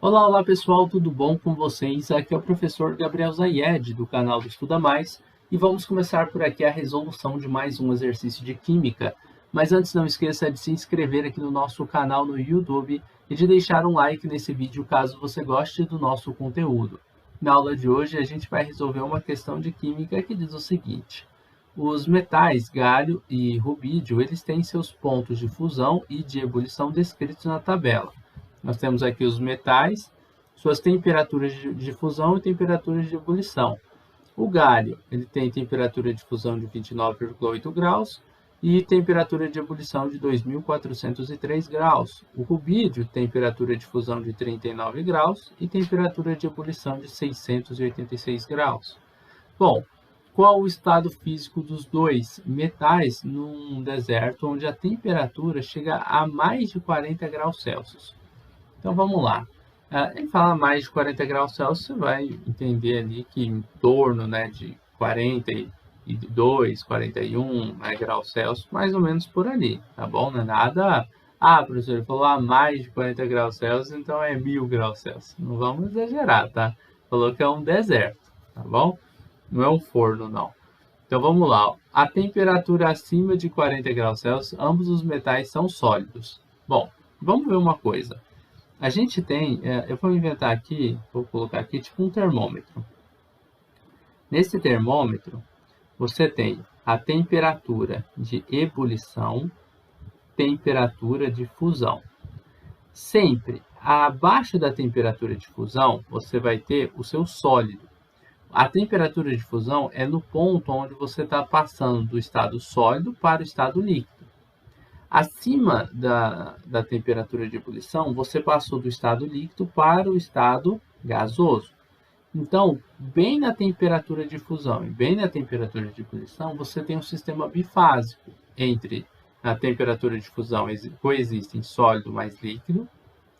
Olá, olá pessoal, tudo bom com vocês? Aqui é o professor Gabriel Zayed, do canal do Estuda Mais, e vamos começar por aqui a resolução de mais um exercício de Química. Mas antes, não esqueça de se inscrever aqui no nosso canal no YouTube e de deixar um like nesse vídeo caso você goste do nosso conteúdo. Na aula de hoje, a gente vai resolver uma questão de Química que diz o seguinte: os metais galho e rubídio, eles têm seus pontos de fusão e de ebulição descritos na tabela. Nós temos aqui os metais, suas temperaturas de fusão e temperaturas de ebulição. O galho, ele tem temperatura de fusão de 29,8 graus e temperatura de ebulição de 2.403 graus. O rubídio, temperatura de fusão de 39 graus e temperatura de ebulição de 686 graus. Bom, qual o estado físico dos dois metais num deserto onde a temperatura chega a mais de 40 graus Celsius? Então vamos lá. Ele fala mais de 40 graus Celsius, você vai entender ali que em torno, de 42, 41 graus Celsius, mais ou menos por ali, tá bom? Não é nada... professor, ele falou mais de 40 graus Celsius, então é 1000 graus Celsius. Não vamos exagerar, tá? Falou que é um deserto, tá bom? Não é um forno, não. Então vamos lá. A temperatura acima de 40 graus Celsius, ambos os metais são sólidos. Bom, vamos ver uma coisa. A gente tem, eu vou inventar aqui, vou colocar aqui tipo um termômetro. Nesse termômetro, você tem a temperatura de ebulição, temperatura de fusão. Sempre abaixo da temperatura de fusão, você vai ter o seu sólido. A temperatura de fusão é no ponto onde você está passando do estado sólido para o estado líquido. Acima da temperatura de ebulição, você passou do estado líquido para o estado gasoso. Então, bem na temperatura de fusão e bem na temperatura de ebulição, você tem um sistema bifásico. Entre a temperatura de fusão coexistem sólido mais líquido,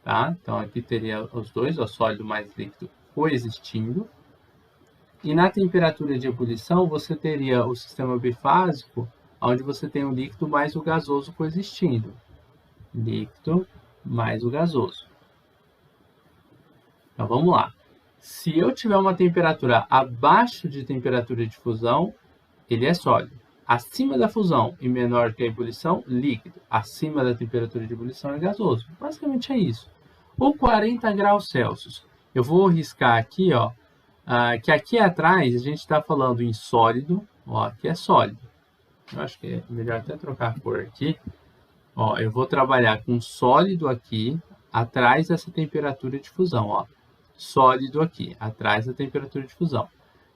tá? Então, aqui teria os dois, o sólido mais líquido coexistindo. E na temperatura de ebulição, você teria o sistema bifásico, onde você tem o líquido mais o gasoso coexistindo. Líquido mais o gasoso. Então, vamos lá. Se eu tiver uma temperatura abaixo de temperatura de fusão, ele é sólido. Acima da fusão e menor que a ebulição, líquido. Acima da temperatura de ebulição é gasoso. Basicamente é isso. Ou 40 graus Celsius. Eu vou riscar aqui, que aqui atrás a gente está falando em sólido. Aqui é sólido. Eu acho que é melhor até trocar a cor aqui. Eu vou trabalhar com sólido aqui, atrás dessa temperatura de fusão. Sólido aqui, atrás da temperatura de fusão.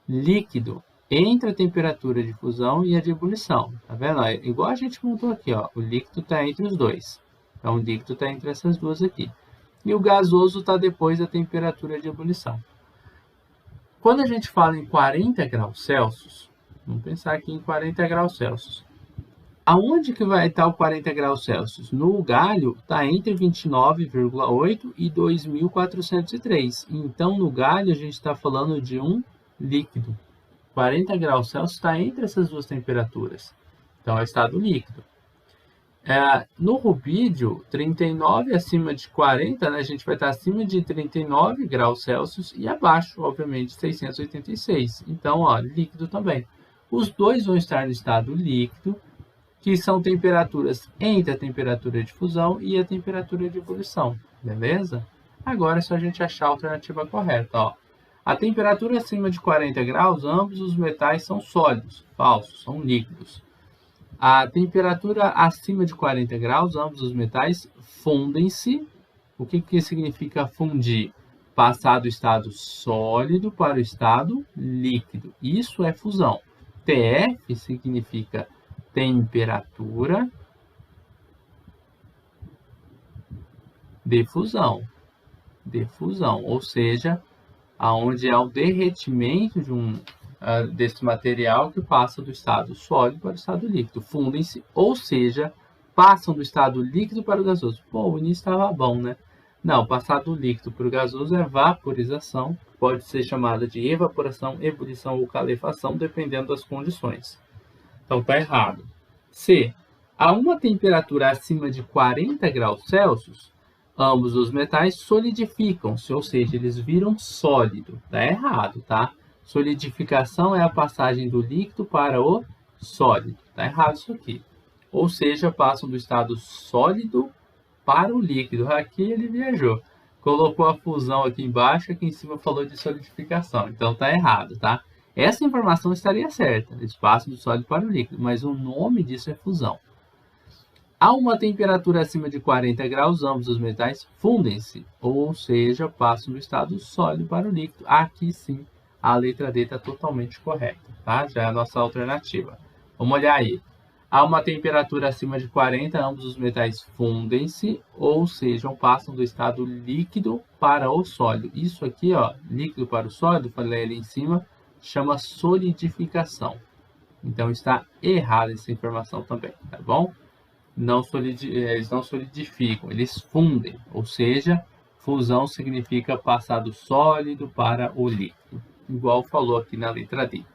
Líquido, entre a temperatura de fusão e a de ebulição. Tá vendo? Igual a gente montou aqui, o líquido está entre os dois. Então, o líquido está entre essas duas aqui. E o gasoso está depois da temperatura de ebulição. Quando a gente fala em 40 graus Celsius, vamos pensar aqui em 40 graus Celsius. Aonde que vai estar o 40 graus Celsius? No galho está entre 29,8 e 2.403. Então, no galho, a gente está falando de um líquido. 40 graus Celsius está entre essas duas temperaturas. Então, é estado líquido. No rubídio, 39 acima de 40, a gente vai estar acima de 39 graus Celsius e abaixo, obviamente, 686. Então, líquido também. Os dois vão estar no estado líquido, que são temperaturas entre a temperatura de fusão e a temperatura de ebulição, beleza? Agora é só a gente achar a alternativa correta. A temperatura acima de 40 graus, ambos os metais são sólidos, falso, são líquidos. A temperatura acima de 40 graus, ambos os metais fundem-se. O que significa fundir? Passar do estado sólido para o estado líquido. Isso é fusão. TF significa temperatura de fusão. Ou seja, aonde há o derretimento desse material que passa do estado sólido para o estado líquido. Fundem-se, ou seja, passam do estado líquido para o gasoso. O início estava bom, né? Não, passar do líquido para o gasoso é vaporização. Pode ser chamada de evaporação, ebulição ou calefação, dependendo das condições. Então, está errado. C. A uma temperatura acima de 40 graus Celsius, Ambos os metais solidificam-se, ou seja, eles viram sólido. Tá errado, tá? Solidificação é a passagem do líquido para o sólido. Tá errado isso aqui. Ou seja, passam do estado sólido para o líquido. Aqui ele viajou. Colocou a fusão aqui embaixo, aqui em cima falou de solidificação. Então tá errado, tá? Essa informação estaria certa. Eles passam do sólido para o líquido, mas o nome disso é fusão. A uma temperatura acima de 40 graus, ambos os metais fundem-se, ou seja, passam do estado sólido para o líquido. Aqui sim, a letra D está totalmente correta, tá? Já é a nossa alternativa. Vamos olhar aí. A uma temperatura acima de 40, ambos os metais fundem-se, ou seja, passam do estado líquido para o sólido. Isso aqui, ó, líquido para o sólido, falei ali em cima, chama solidificação. Então está errada essa informação também, tá bom? Eles não solidificam, eles fundem, ou seja, fusão significa passar do sólido para o líquido, igual falou aqui na letra D.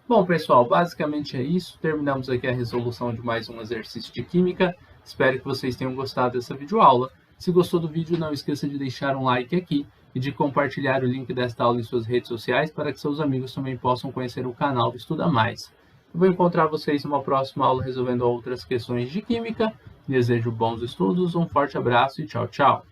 Bom, pessoal, basicamente é isso. Terminamos aqui a resolução de mais um exercício de química. Espero que vocês tenham gostado dessa videoaula. Se gostou do vídeo, não esqueça de deixar um like aqui e de compartilhar o link desta aula em suas redes sociais para que seus amigos também possam conhecer o canal do Estuda Mais. Eu vou encontrar vocês numa próxima aula resolvendo outras questões de química. Desejo bons estudos, um forte abraço e tchau, tchau!